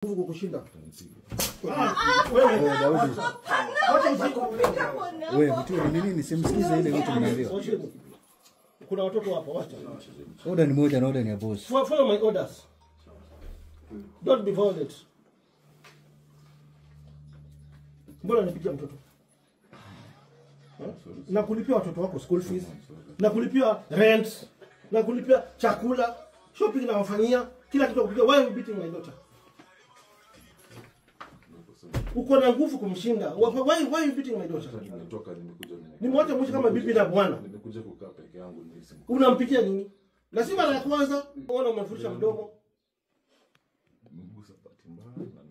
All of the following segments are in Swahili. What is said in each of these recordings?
Nguvu kukushinda. Wewe Daudi. Wewe mtu ni nini simsikize ile kitu mnaambiwa. Kuna watoto hapo wacha. Order ni moja na order ni ya boss. Follow my orders. Don't be violent. Mbona nipigia mtoto? Na kulipia watoto wako school fees, na kulipia rent, na kulipia chakula, shopping na wafanyia, kila kitu kupigia. Why are you beating my daughter? Uko na nguvu kumshinda. Why are you beating my daughter? Nimekuja mwisho kama bibi na bwana. Nimekuja kukaa peke yangu nisi. Unampikia nini? Na si mara ya kwanza unaona umefurusha mdomo.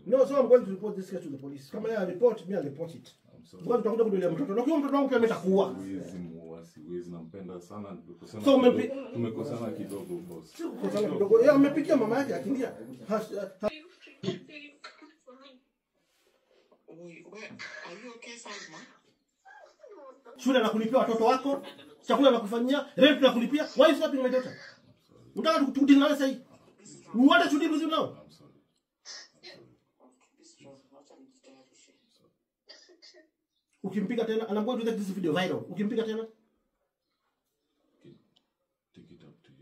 No, so I'm going to report this case to the police. Kama ya report, me I'll report it. Ngoja tutakuja kudulia mtoto. Na kwa mtoto wangu pia ametakuwa. Siwezi nampenda sana kusema. So tumekosana kidogo boss. Tumekosana kidogo. Yeye amepikia mama yake akimbia. Shule na kulipia watoto wako, chakula na kufanyia, rent na kulipia. Why is stopping my daughter? Unataka tukudili nawe sasa hivi? You want to deal with you now? Ukimpiga tena, and I'm going to take this video viral. Ukimpiga tena?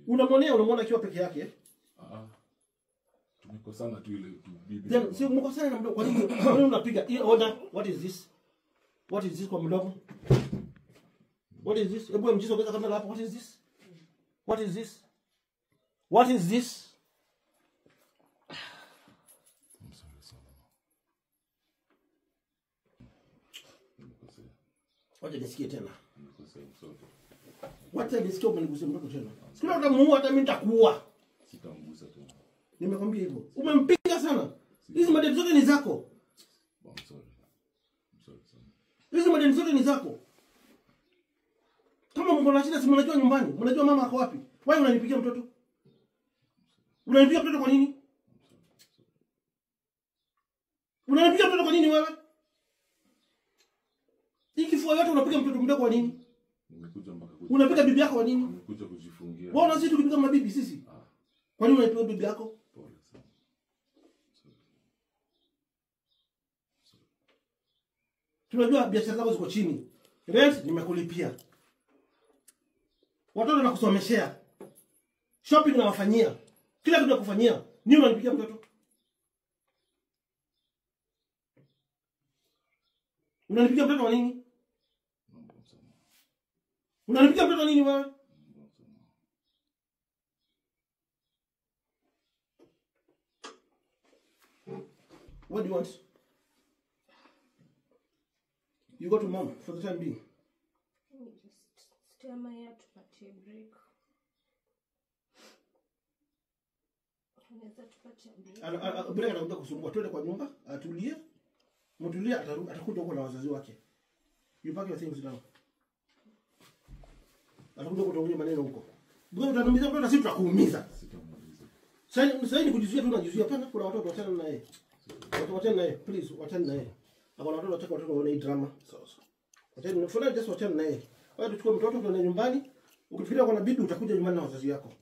Unamwona akiwa peke yake? Tumekosana tu ile bibi. Then si mkosana na mdogo. Kwa nini unapiga? Hii order, what is this? What is this kwa mdogo? What is this? Hebu mjizo kwa kamera hapo. What is this? What is this? What is this? I'm sorry, son. Wacha nisikie tena. Sorry. Wacha nisikie umenigusia mtoto tena. Sikuna utamuua hata mimi nitakuua. Sitamgusa tena. Nimekwambia hivyo. Umempiga sana. Hizi madeni zote ni zako. I'm sorry. Son. Hizi madeni zote ni zako. Kama mko na shida si mnajua nyumbani. Mnajua mama ako wapi? Wewe unanipigia mtoto? Unanipigia mtoto kwa nini? Unanipigia mtoto kwa nini wewe? Ikifua yote unapiga mtoto mdogo kwa nini? Nimekuja mpaka unapiga bibi yako kwa nini? Nimekuja kujifungia. Wewe unazidi kupiga mabibi sisi. Kwa nini unapiga bibi yako? Pole sana. Tunajua biashara zako ziko chini. Rent nimekulipia. Watoto nakusomeshea. Shopping na wafanyia. Kila kitu nakufanyia. Nini unanipigia mtoto? Unanipigia mtoto kwa nini? Unanipigia mtoto kwa nini wewe? What do you want? You go to mom for the time being. Just stay my here to party break. Unaweza tupatie break. Break anakuja kusumbua. Twende kwa nyumba, atulie. Mtulie atakuja huko na wazazi wake. You pack your things down. Atakuja kutongoja maneno huko. Bwana utanumiza mtoto sisi tutakuumiza. Sasa ni kujizuia tu unajizuia pana kuna watoto watana na yeye. Watana na yeye, please watana na yeye. Hakuna watoto waone hii drama. Sasa. Watana just watana na yeye. Wewe tuchukue mtoto tuende nyumbani. Ukifikiria kuna bibi utakuja nyumbani na wazazi wako.